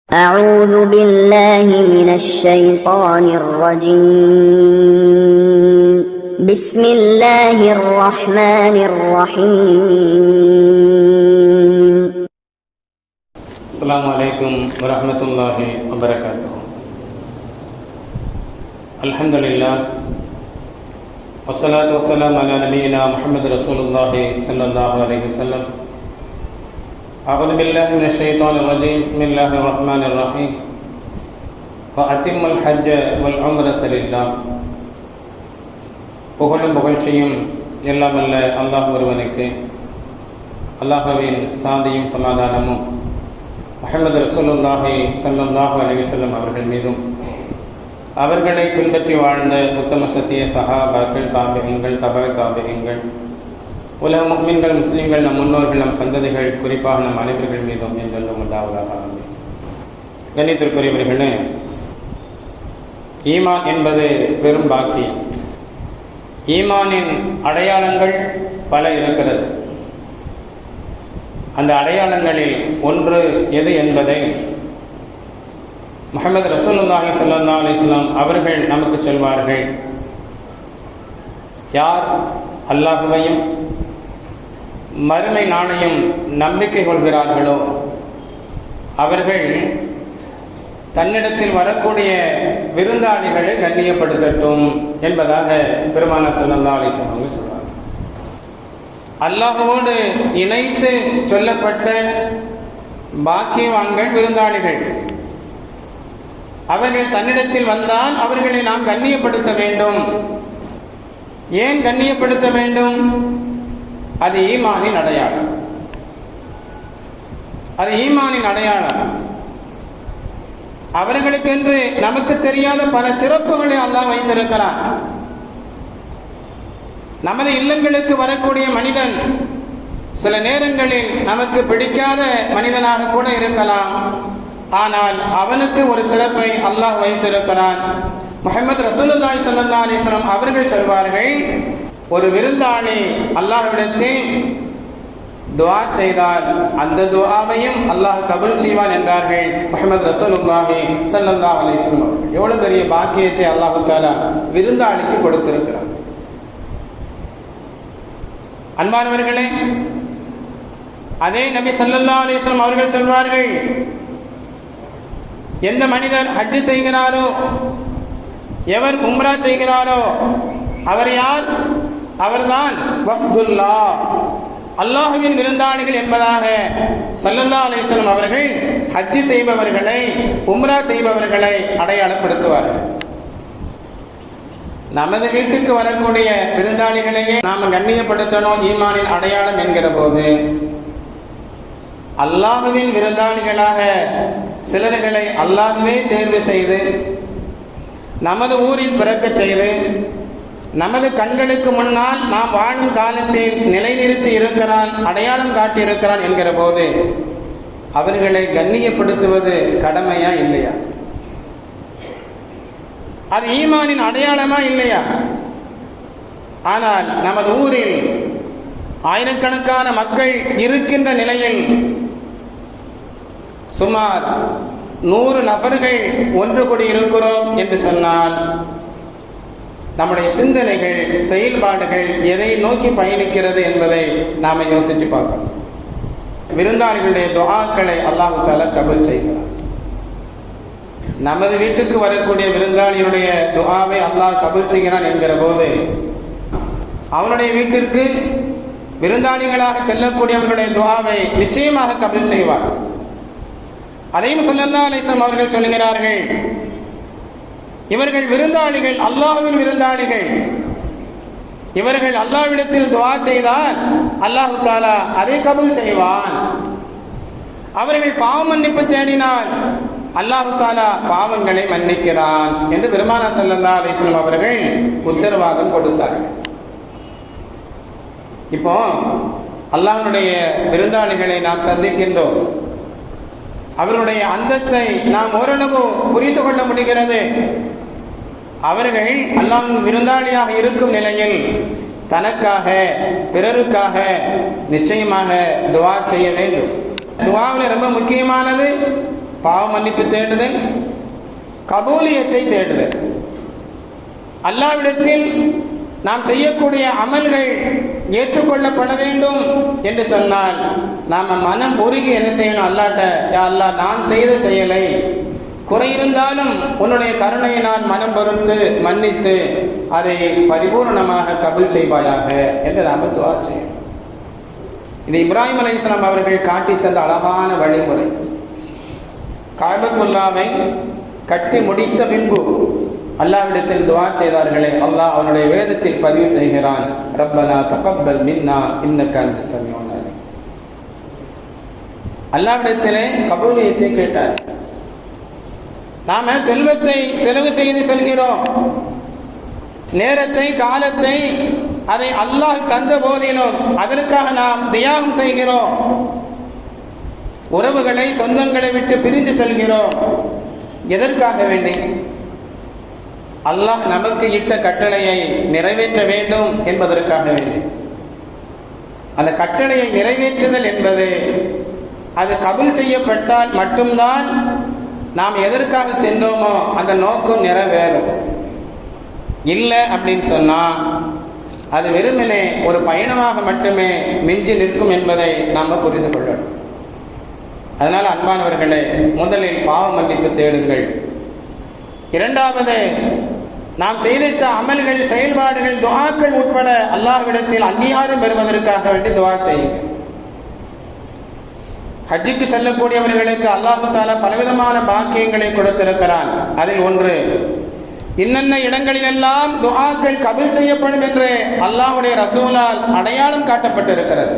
أعوذ بالله من الشيطان الرجيم بسم الله الرحمن الرحيم السلام عليكم ورحمة الله وبركاته. الحمد لله والصلاة والسلام على نبينا محمد رسول الله صلى الله عليه وسلم. أعوذ بالله من الشيطان الرجيم. بسم الله الرحمن الرحيم. وأتم الحج والعمرة لله. புகழும் புகழ்ச்சியும் எல்லாம் அல்ல அல்லாஹ் ஒருவனுக்கு. அல்லாஹ்வின் சாந்தியும் சமாதானமும் முஹம்மது ரசூலுல்லாஹி ஸல்லல்லாஹு அலைஹி வஸல்லம் அவர்கள் மீதும் அவர்களை பின்பற்றி வாழ்ந்த உத்தம சத்திய சஹாபாக்கள், தாபிஈன்கள், தபஅ தாபிஈன்கள், உலக முஃமின்கள், முஸ்லிம்கள், நம் முன்னோர்கள், நம் சந்ததிகள், குறிப்பாக நம் அனைவர்கள் மீதும் என்றென்றும் உண்டாவதாக. ஆமீன். கண்ணியத்திற்குரியவர்களே, ஈமான் என்பது பெரும் பாக்கியம். ஈமானின் அடையாளங்கள் பல இருக்கிறது. அந்த அடையாளங்களில் ஒன்று எது என்பதை முஹம்மது ரசூலுல்லாஹி ஸல்லல்லாஹு அலைஹி வஸல்லம் அவர்கள் நமக்கு சொல்வார்கள். யார் அல்லாஹ்வையும் மறுமை நாளையும் நம்பிக்கை கொள்கிறார்களோ அவர்கள் தன்னிடத்தில் வரக்கூடிய விருந்தாளிகளை கண்ணியப்படுத்தட்டும் என்பதாக பெருமானார் ஸல்லல்லாஹு அலைஹி வஸல்லம் அவங்க சொல்வார்கள். அல்லாஹ்வோடு இணைத்து சொல்லப்பட்ட பாக்கியவான்கள் விருந்தாளிகள். அவர்கள் தன்னிடத்தில் வந்தால் அவர்களை நாம் கண்ணியப்படுத்த வேண்டும். ஏன் கண்ணியப்படுத்த வேண்டும்? அது ஈமானின் அடையாளம். அது ஈமானின் அடையாளம். அவர்களுக்கென்று நமக்கு தெரியாத பல சிறப்புகளை அல்லாஹ் வைத்திருக்கிறார். நமது இல்லங்களுக்கு வரக்கூடிய மனிதன் சில நேரங்களில் நமக்கு பிடிக்காத மனிதனாக கூட இருக்கலாம். ஆனால் அவனுக்கு ஒரு சிறப்பை அல்லாஹ் வைத்திருக்கிறான். முஹம்மது ரசூலுல்லாஹி ஸல்லல்லாஹு அலைஹி வஸல்லம் அவர்கள் சொல்வார்கள், ஒரு விருந்தாளி அல்லாஹ்விடத்தில் துஆ செய்தால் அந்த துஆவையும் அல்லாஹ் கபூல் செய்வான் என்றார்கள் முஹம்மது ரசூலுல்லாஹி ஸல்லல்லாஹு அலைஹி வஸல்லம். எவ்வளவு பெரிய பாக்கியத்தை அல்லாஹ் தஆலா விருந்தாளிக்கு கொடுத்திருக்கிறார். அன்பானவர்களே, அதே நபி ஸல்லல்லாஹு அலைஹி வஸல்லம் அவர்கள் சொல்வார்கள், எந்த மனிதர் ஹஜ் செய்கிறாரோ, எவர் உம்ரா செய்கிறாரோ, அவர் யார்? அவர்தான் வஃதுல்லாஹ், அல்லாஹ்வின் விருந்தாளிகள் என்பதாக ஸல்லல்லாஹு அலைஹி வஸல்லம் அவர்கள் ஹஜ் செய்பவர்களை, உம்ரா செய்பவர்களை அடையாளப்படுத்துவார்கள். நமது வீட்டுக்கு வரக்கூடிய விருந்தாளிகளையே நாம் கண்ணியப்படுத்தணும் ஈமானின் அடையாளம் என்கிற போது, அல்லாஹ்வின் விருந்தாளிகளாக சிலர்களை அல்லாஹ்வே தேர்வு செய்து நமது ஊரில் பிறக்க செய்து நமது கண்களுக்கு முன்னால் நாம் வாழும் காலத்தில் நிலைநிறுத்தி இருக்கிறான், அடையாளம் காட்டி இருக்கிறான் என்கிற போது அவர்களை கண்ணியப்படுத்துவது கடமையா இல்லையா? அது ஈமானின் அடையாளமா இல்லையா? ஆனால் நமது ஊரில் ஆயிரக்கணக்கான மக்கள் இருக்கின்ற நிலையில் சுமார் 100 நபர்கள் ஒன்று கூடி இருக்கிறோம் என்று சொன்னால் நம்முடைய சிந்தனைகள், செயல்பாடுகள் எதை நோக்கி பயணிக்கிறது என்பதை நாம் யோசித்து பார்க்கணும். விருந்தாளிகளுடைய துஆக்களை அல்லாஹ் தஆலா கபூல் செய்கிறார். நமது வீட்டுக்கு வரக்கூடிய விருந்தாளியுடைய துஆவை அல்லாஹ் கபூல் செய்கிறான் என்கிற போது அவனுடைய வீட்டிற்கு விருந்தாளிகளாக செல்லக்கூடியவர்களுடைய துஆவை நிச்சயமாக கபூல் செய்வார். அதையும் ஸல்லல்லாஹு அலைஹி வஸல்லம் அவர்கள் சொல்கிறார்கள், இவர்கள் விருந்தாளிகள், அல்லாஹ்வின் விருந்தாளிகள். இவர்கள் அல்லாஹ்விடத்தில் துஆ செய்தால் அல்லாஹ் தஆலா அதை கபூல் செய்வான். அவர்கள் பாவ மன்னிப்பு தேடினால் அல்லாஹ் தஆலா பாவங்களை மன்னிக்கிறான் என்று பெருமானார் ஸல்லல்லாஹு அலைஹி வஸல்லம் அவர்கள் உத்தரவாதம் கொடுத்தார்கள். இப்போ அல்லாஹ்வுடைய விருந்தாளிகளை நாம் சந்திக்கின்றோம். அவருடைய அந்தஸ்தை நாம் ஓரளவு புரிந்து கொள்ள முடிகிறது. அவர்கள் அல்லாஹ்வின் விருந்தாளியாக இருக்கும் நிலையில் தனக்காக, பிறருக்காக நிச்சயமாக துஆ செய்ய வேண்டும். துஆவில் ரொம்ப முக்கியமானது பாவ மன்னிப்பு தேடுதல், கபூலியத்தை தேடுதல். அல்லாஹ்விடத்தில் நாம் செய்யக்கூடிய அமல்கள் ஏற்றுக்கொள்ளப்பட வேண்டும் என்று சொன்னால் நாம் மனம் உருகி என்ன செய்யணும்? அல்லாஹ்ட்ட, யா அல்லாஹ், நான் செய்த செயலை குறை இருந்தாலும் உன்னுடைய கருணையை நான் மனம் பொறுத்து மன்னித்து அதை பரிபூர்ணமாக கபூல் செய்வாயாக என்று நாம் துஆ செய்யணும். இது இப்ராஹிம் அலைஹிஸ்ஸலாம் அவர்கள் காட்டி தந்த அழகான வழிமுறை. காபத்துல்லாவை கட்டி முடித்த பின்பு அல்லாஹ்விடத்தில் துஆ செய்தார்களே, அல்லாஹ் அவனுடைய வேதத்தில் பதிவு செய்கிறான், ரப்பனா தகப்பல் மின்னா இன்னக அன்த ஸமீஉல் அலீம். அல்லாஹ்விடத்திலே கபூலியத்தை கேட்டார். நாம செல்வத்தை செலவு செய்து செல்கிறோம், நேரத்தை காலத்தை அதை அல்லாஹ் தந்த போதிலும் அதற்காக நாம் தியாகம் செய்கிறோம். உறவுகளை சொந்தங்களை விட்டு பிரிந்து செல்கிறோம். எதற்காக வேண்டி? அல்லாஹ் நமக்கு இட்ட கட்டளையை நிறைவேற்ற வேண்டும் என்பதற்காக வேண்டி. அந்த கட்டளையை நிறைவேற்றுதல் என்பது அது கபூல் செய்யப்பட்டால் மட்டும்தான் நாம் எதற்காக சென்றோமோ அந்த நோக்கம் நிறைவேறும். இல்லை அப்படின்னு சொன்னால் அது வெறுமனே ஒரு பயணமாக மட்டுமே மிஞ்சி நிற்கும் என்பதை நாம் புரிந்து கொள்ளணும். அதனால் அன்பானவர்களே, முதலில் பாவ மன்னிப்பு தேடுங்கள். இரண்டாவது, நாம் செய்திட்ட அமல்கள், செயல்பாடுகள், துஆக்கள் உட்பட அல்லாஹ்விடத்தில் அங்கீகாரம் பெறுவதற்காக வேண்டி துஆ செய்யுங்கள். ஹஜ்ஜுக்கு செல்லக்கூடியவர்களுக்கு அல்லாஹு தஆலா பலவிதமான பாக்கியங்களை கொடுத்திருக்கிறான். அதில் ஒன்று, இன்னென்ன இடங்களிலெல்லாம் துஆக்கள் கபூல் செய்யப்படும் என்று அல்லாஹ்வுடைய ரசூலால் அடையாளம் காட்டப்பட்டிருக்கிறது.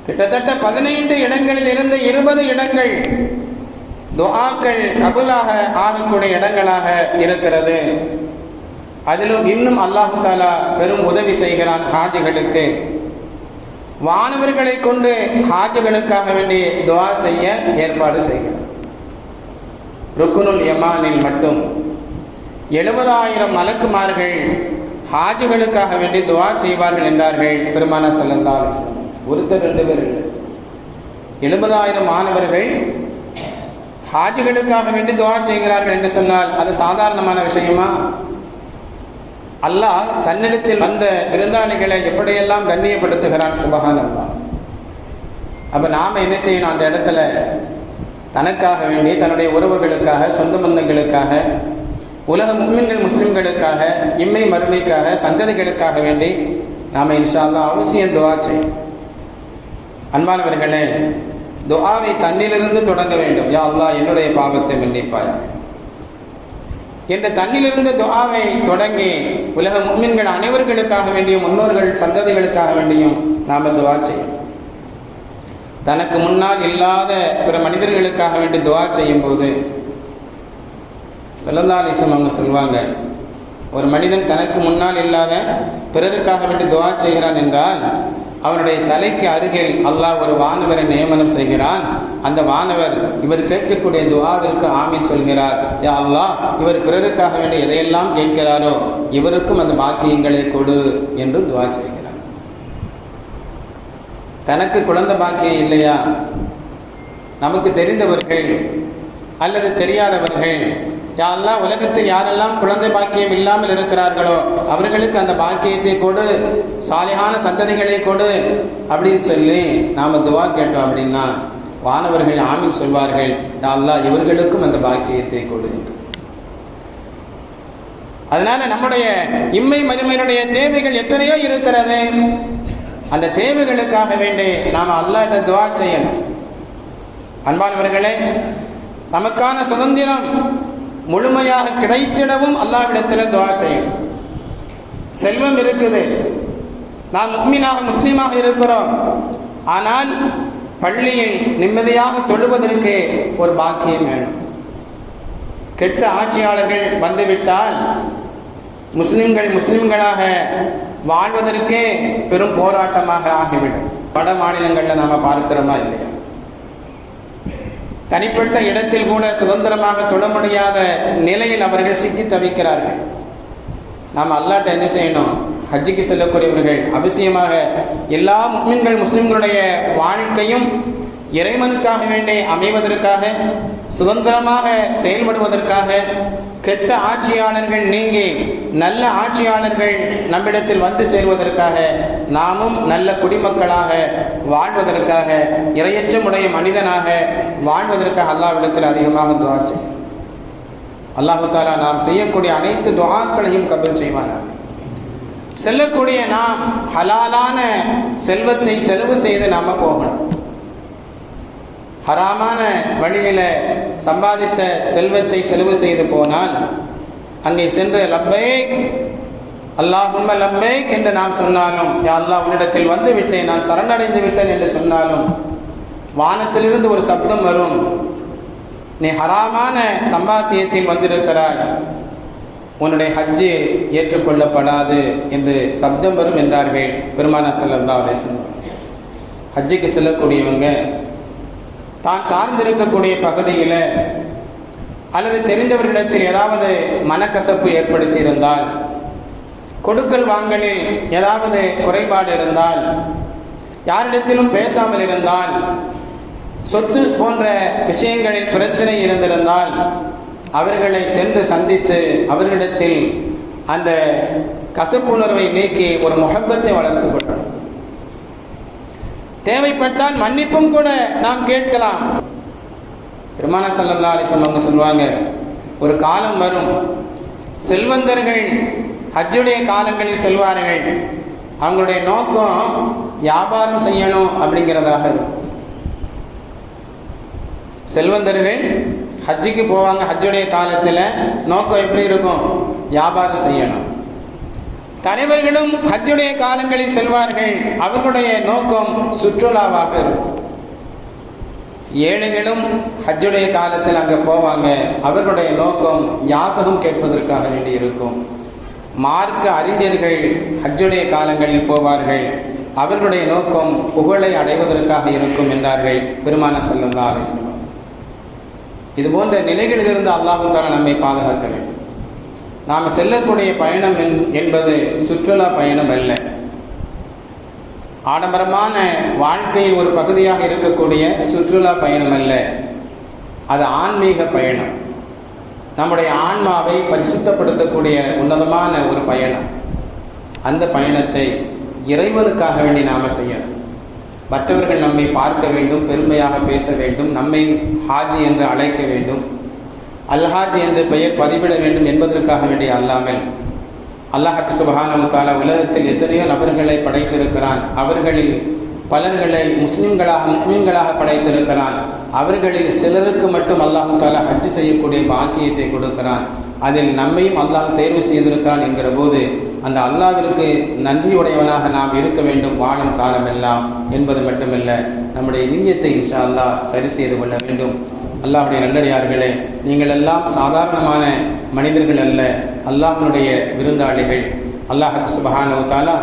கிட்டத்தட்ட 15 இடங்களில் இருந்து 20 இடங்கள் துஆக்கள் கபூலாக ஆகக்கூடிய இடங்களாக இருக்கிறது. அதிலும் இன்னும் அல்லாஹு தஆலா பெரும் உதவி செய்கிறான் ஹாஜிகளுக்கு. வானவர்களை கொண்டு ஹாஜிகளுக்காக வேண்டி துஆ செய்ய ஏற்பாடு செய்கிறார். ருக்குனுல் யமானில் மட்டும் 70,000 மலக்குமார்கள் ஹாஜிகளுக்காக வேண்டி துஆ செய்வார்கள் என்றார்கள் பெருமானார் ஸல்லல்லாஹு அலைஹி வஸல்லம். ஒருத்தர் 2 பேர் இல்லை, 70,000 மாணவர்கள் ஹாஜிகளுக்காக வேண்டி துஆ செய்கிறார்கள் என்று சொன்னால் அது சாதாரணமான விஷயமா? அல்லாஹ் தன்னிடத்தில் வந்த விருந்தாளிகளை எப்படியெல்லாம் கண்ணியப்படுத்துகிறான், சுப்ஹானல்லாஹ். அப்போ நாம் என்ன செய்யணும்? அந்த இடத்துல தனக்காக வேண்டி, தன்னுடைய உறவுகளுக்காக, சொந்த பந்தங்களுக்காக, உலக முஃமின்கள் முஸ்லிம்களுக்காக, இம்மை மறுமைக்காக, சந்ததிகளுக்காக வேண்டி நாம் இன்ஷா அல்லாஹ் அவசியம் துஆ செய்யணும். அன்பானவர்களே, துஆவை தன்னிலிருந்து தொடங்க வேண்டும். யா அல்லாஹ், என்னுடைய பாவத்தை மன்னிப்பாயா என்று தன்னிலிருந்து துஆவை தொடங்கி உலக முஃமின்கள் அனைவர்களுக்காக வேண்டியும், முன்னோர்கள் சந்ததிகளுக்காக வேண்டியும் நாம் துஆ செய்யணும். தனக்கு முன்னால் இல்லாத பிற மனிதர்களுக்காக வேண்டி துஆ செய்யும் போது ஸல்லல்லாஹு அலைஹி வஸல்லம் அவங்க சொல்வாங்க, ஒரு மனிதன் தனக்கு முன்னால் இல்லாத பிறருக்காக வேண்டி துஆ செய்கிறான் என்றால் அவனுடைய தலைக்கு அருகில் அல்லாஹ் ஒரு வானவரை நியமனம் செய்கிறான். அந்த வானவர் இவர் கேட்கக்கூடிய துஆவிற்கு ஆமீன் சொல்கிறார். யா அல்லாஹ், இவர் பிறருக்காக வேண்டி எதையெல்லாம் கேட்கிறாரோ இவருக்கும் அந்த பாக்கியங்களை கொடு என்று துஆ செய்கிறார். தனக்கு குழந்தை பாக்கியம் இல்லையா? நமக்கு தெரிந்தவர்கள் அல்லது தெரியாதவர்கள், யா அல்லாஹ், உலகத்தில் யாரெல்லாம் குழந்தை பாக்கியம் இல்லாமல் இருக்கிறார்களோ அவர்களுக்கு அந்த பாக்கியத்தை கொடு, சாலிஹான சந்ததிகளை கொடு அப்படின்னு சொல்லி நாம் துஆ கேட்டோம் அப்படின்னா வானவர்கள் ஆமீன் சொல்வார்கள், யா அல்லாஹ், இவர்களுக்கும் அந்த பாக்கியத்தை கொடு என்று. அதனால நம்முடைய இம்மை மறுமையினுடைய தேவைகள் எத்தனையோ இருக்கிறது. அந்த தேவைகளுக்காக வேண்டி நாம் அல்லாஹ்விடம் துஆ செய்யணும். அன்பானவர்களே, நமக்கான சுதந்திரம் முழுமையாக கிடைத்திடவும் அல்லாஹ்விடத்தில் துஆ செய்யணும். செல்வம் இருக்குது, நாம் முஃமினாக முஸ்லீமாக இருக்கிறோம், ஆனால் பள்ளியில் நிம்மதியாக தொழுவதற்கு ஒரு பாக்கியம் வேணும். கெட்ட ஆட்சியாளர்கள் வந்துவிட்டால் முஸ்லிம்களாக வாழ்வதற்கே பெரும் போராட்டமாக ஆகிவிடும். வட மாநிலங்களில் நாம் பார்க்கிறோமா இல்லையா? தனிப்பட்ட இடத்தில் கூட சுதந்திரமாக தொழ முடியாத நிலையில் அவர்கள் சிக்கி தவிக்கிறார்கள். நாம் அல்லாஹ்ட்ட என்ன செய்யணும்? ஹஜ்ஜுக்கு செல்லக்கூடியவர்கள் அவசியமாக எல்லா முஃமின்கள் முஸ்லிம்களுடைய வாழ்க்கையும் இறைவனுக்காக வேண்டி அமைவதற்காக, சுதந்திரமாக செயல்படுவதற்காக, கெட்ட ஆட்சியாளர்கள் நீங்கி நல்ல ஆட்சியாளர்கள் நம்மிடத்தில் வந்து சேர்வதற்காக, நாமும் நல்ல குடிமக்களாக வாழ்வதற்காக, இரையச்சமுடைய மனிதனாக வாழ்வதற்காக அல்லாஹ்விடத்தில் அதிகமாக துஆ செய்யும். அல்லாஹ் தஆலா நாம் செய்யக்கூடிய அனைத்து துஆக்களையும் கபூல் செய்வானாக. செல்லக்கூடிய நாம் ஹலாலான செல்வத்தை செலவு செய்து நாம போகணும். ஹராமான வழியில சம்பாதித்த செல்வத்தை செலவு செய்து போனால் அங்கே சென்று லப்பைக் அல்லாஹும்ம லப்பைக் என்று நாம் சொன்னாலும், யா அல்லாஹ் உன்னிடத்தில் வந்து விட்டேன், நான் சரணடைந்து விட்டேன் என்று சொன்னாலும் வானத்திலிருந்து ஒரு சப்தம் வரும், நீ ஹராமான சம்பாத்தியத்தில் வந்திருக்கிறாய், உன்னுடைய ஹஜ்ஜு ஏற்றுக்கொள்ளப்படாது என்று சப்தம் வரும் என்றார்கள் பெருமானார் ஸல்லல்லாஹு அலைஹி வஸல்லம். ஹஜ்ஜுக்கு செல்லக்கூடியவங்க தான் சார்ந்திருக்கக்கூடிய பகுதியில் அல்லது தெரிந்தவர்களிடத்தில் ஏதாவது மனக்கசப்பு ஏற்படுத்தி இருந்தால், கொடுக்கல் வாங்கலில் ஏதாவது குறைபாடு இருந்தால், யாரிடத்திலும் பேசாமல் இருந்தால், சொத்து போன்ற விஷயங்களில் பிரச்சனை இருந்திருந்தால் அவர்களை சென்று சந்தித்து அவர்களிடத்தில் அந்த கசப்புணர்வை நீக்கி ஒரு முஹப்பத்தை வளர்த்து கொள்ளணும். தேவைப்பட்டால் மன்னிப்பும் கூட நாம் கேட்கலாம். பெருமானார் ஸல்லல்லாஹு அலைஹி வஸல்லம் சொல்வாங்க, ஒரு காலம் வரும், செல்வந்தர்கள் ஹஜ்ஜுடைய காலங்களில் செல்வார்கள், அவங்களுடைய நோக்கம் வியாபாரம் செய்யணும் அப்படிங்கிறதாக இருக்கும். செல்வந்தர்கள் ஹஜ்ஜுக்கு போவாங்க, ஹஜ்ஜுடைய காலத்தில் நோக்கம் எப்படி இருக்கும்? வியாபாரம் செய்யணும். தலைவர்களும் ஹஜ்ஜுடைய காலங்களில் செல்வார்கள், அவர்களுடைய நோக்கம் சுற்றுலாவாக இருக்கும். ஏழைகளும் ஹஜ்ஜுடைய காலத்தில் அங்கே போவாங்க, அவர்களுடைய நோக்கம் யாசகம் கேட்பதற்காக வேண்டி இருக்கும். மார்க்க அறிஞர்கள் ஹஜ்ஜுடைய காலங்களில் போவார்கள், அவர்களுடைய நோக்கம் புகழை அடைவதற்காக இருக்கும் என்றார்கள் பெருமானார் ஸல்லல்லாஹு அலைஹி வஸல்லம். இது போன்ற நிலைகளிலிருந்து அல்லாஹ் தஆலா நம்மை பாதுகாக்க வேண்டும். நாம் செல்லக்கூடிய பயணம் என்பது சுற்றுலா பயணம் அல்ல. ஆடம்பரமான வாழ்க்கையின் ஒரு பகுதியாக இருக்கக்கூடிய சுற்றுலா பயணம் அல்ல, அது ஆன்மீக பயணம். நம்முடைய ஆன்மாவை பரிசுத்தப்படுத்தக்கூடிய உன்னதமான ஒரு பயணம். அந்த பயணத்தை இறைவனுக்காக வேண்டி நாம் செய்யணும். மற்றவர்கள் நம்மை பார்க்க வேண்டும், பெருமையாக பேச வேண்டும், நம்மை ஹாஜி என்று அழைக்க வேண்டும், அல்ஹாஜி என்று பெயர் பதிவிட வேண்டும் என்பதற்காக வேண்டிய அல்லாமல், அல்லாஹ் சுப்ஹானஹு வ தஆலா உலகத்தில் எத்தனையோ நபர்களை படைத்திருக்கிறான். அவர்களில் பலர்களை முஸ்லிம்களாக படைத்திருக்கிறான். அவர்களில் சிலருக்கு மட்டும் அல்லாஹ் தஆலா ஹஜ் செய்யக்கூடிய பாக்கியத்தை கொடுக்கிறான். அதில் நம்மையும் அல்லாஹ் தேர்வு செய்திருக்கிறான் என்கிற போது அந்த அல்லாஹ்விற்கு நன்றியுடையவனாக நாம் இருக்க வேண்டும் வாழும் காலமெல்லாம் என்பது மட்டுமல்ல, நம்முடைய நிய்யத்தை இன்ஷா அல்லாஹ் சரி செய்து கொள்ள வேண்டும். அல்லாஹ்வுடைய நல்லடியார்களே, நீங்கள் எல்லாம் சாதாரணமான மனிதர்கள் அல்ல, அல்லாஹ்வுடைய விருந்தாளிகள். அல்லாஹ் சுப்ஹானஹு வ தஆலா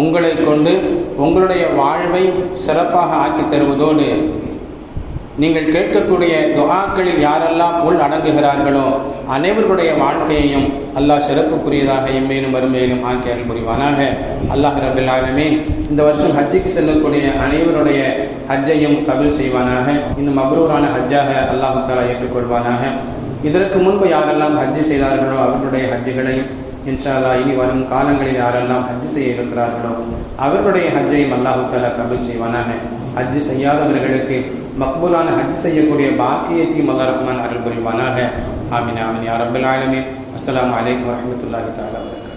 உங்களை கொண்டு உங்களுடைய வாழ்வை சிறப்பாக ஆக்கி தருவதோடு நீங்கள் கேட்கக்கூடிய துஆக்களில் யாரெல்லாம் உள் அடங்குகிறார்களோ அனைவருடைய வாழ்க்கையையும் அல்லாஹ் சிறப்புக்குரியதாக இம்மேலும் மறுமையிலும் ஆக்கி அருள் புரிவானாக. அல்லாஹ் ரப்பில் ஆலமீன் இந்த வருஷம் ஹஜ்ஜுக்கு செல்லக்கூடிய அனைவருடைய ஹஜ்ஜையும் கபூல் செய்வானாக. இன்னும் மப்ரூரான ஹஜ்ஜாக அல்லாஹ் தஆலா ஏற்றுக்கொள்வானாக. இதற்கு முன்பு யாரெல்லாம் ஹஜ்ஜு செய்தார்களோ அவர்களுடைய ஹஜ்ஜுகளையும் இன்ஷா அல்லாஹ் இனி வரும் காலங்களில் யாரெல்லாம் ஹஜ்ஜு செய்ய இருக்கிறார்களோ அவர்களுடைய ஹஜ்ஜையும் அல்லாஹ் தஆலா கபூல் செய்வானாக. ஹஜ்ஜு செய்யாதவர்களுக்கு மக்பூலான ஹஜ் செய்யக்கூடிய பாக்கியத்தையும் அல்லாஹ் ரஹ்மான் அருள் புரிவானாக. ஆமீன் ஆமீன் யா ரப்பல் ஆலமீன். அஸ்ஸலாமு அலைக்கும் வரஹ்மத்துல்லாஹி தஆலா வபரகாத்துஹு.